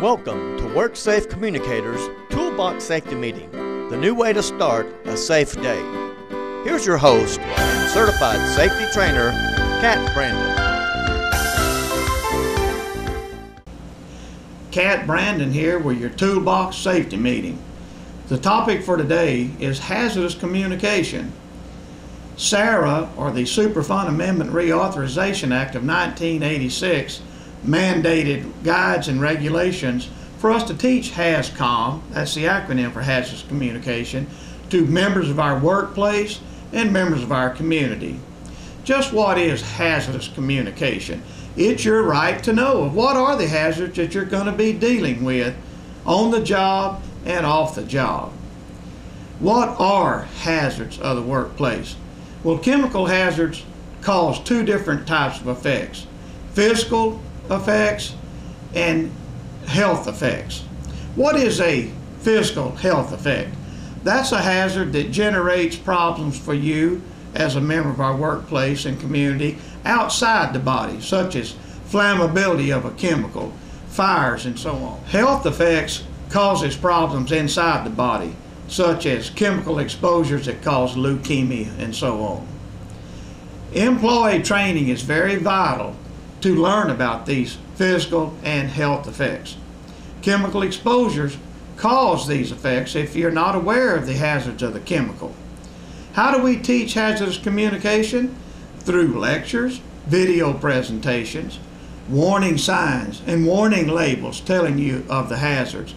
Welcome to WorkSafe Communicators Toolbox Safety Meeting, the new way to start a safe day. Here's your host and certified safety trainer, Kat Brandon. Kat Brandon here with your Toolbox Safety Meeting. The topic for today is hazardous communication. SARA, or the Superfund Amendment Reauthorization Act of 1986, mandated guides and regulations for us to teach HAZCOM, that's the acronym for hazardous communication, to members of our workplace and members of our community. Just what is hazardous communication? It's your right to know of what are the hazards that you're going to be dealing with on the job and off the job. What are hazards of the workplace? Well, chemical hazards cause two different types of effects: physical effects and health effects. What is a physical health effect? That's a hazard that generates problems for you as a member of our workplace and community outside the body, such as flammability of a chemical, fires, and so on. Health effects causes problems inside the body, such as chemical exposures that cause leukemia and so on. Employee training is very vital to learn about these physical and health effects. Chemical exposures cause these effects if you're not aware of the hazards of the chemical. How do we teach hazardous communication? Through lectures, video presentations, warning signs, and warning labels telling you of the hazards.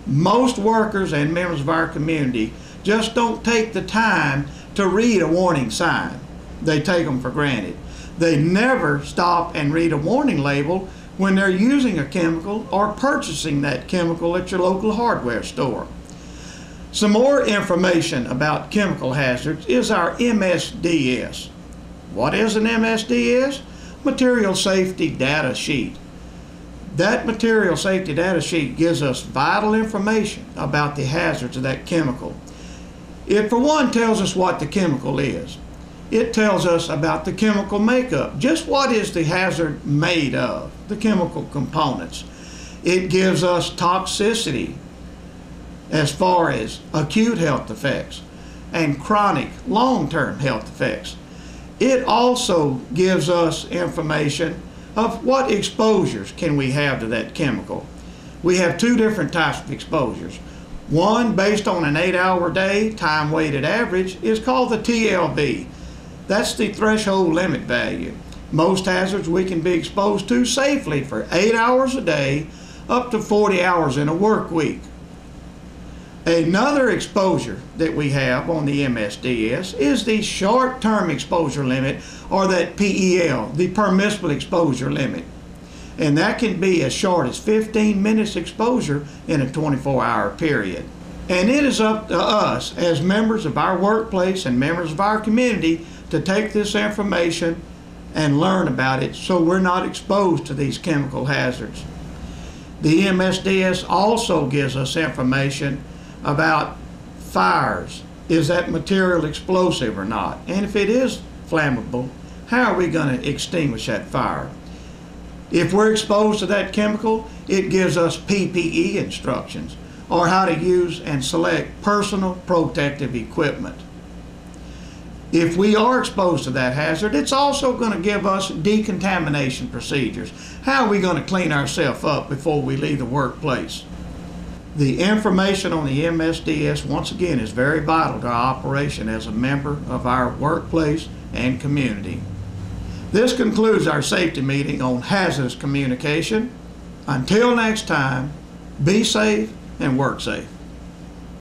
Most workers and members of our community just don't take the time to read a warning sign. They take them for granted. They never stop and read a warning label when they're using a chemical or purchasing that chemical at your local hardware store. Some more information about chemical hazards is our MSDS. What is an MSDS? Material Safety Data Sheet. That material safety data sheet gives us vital information about the hazards of that chemical. It, for one, tells us what the chemical is. It tells us about the chemical makeup, just what is the hazard made of, the chemical components. It gives us toxicity as far as acute health effects and chronic long-term health effects. It also gives us information of what exposures can we have to that chemical. We have two different types of exposures. One, based on an 8-hour day, time-weighted average, is called the TLV. That's the threshold limit value. Most hazards we can be exposed to safely for 8 hours a day, up to 40 hours in a work week. Another exposure that we have on the MSDS is the short-term exposure limit, or that PEL, the permissible exposure limit. And that can be as short as 15 minutes exposure in a 24-hour period. And it is up to us as members of our workplace and members of our community to take this information and learn about it so we're not exposed to these chemical hazards. The MSDS also gives us information about fires. Is that material explosive or not? And if it is flammable, how are we going to extinguish that fire? If we're exposed to that chemical, it gives us PPE instructions, or how to use and select personal protective equipment. If we are exposed to that hazard, it's also going to give us decontamination procedures. How are we going to clean ourselves up before we leave the workplace? The information on the MSDS, once again, is very vital to our operation as a member of our workplace and community. This concludes our safety meeting on hazardous communication. Until next time, be safe and work safe.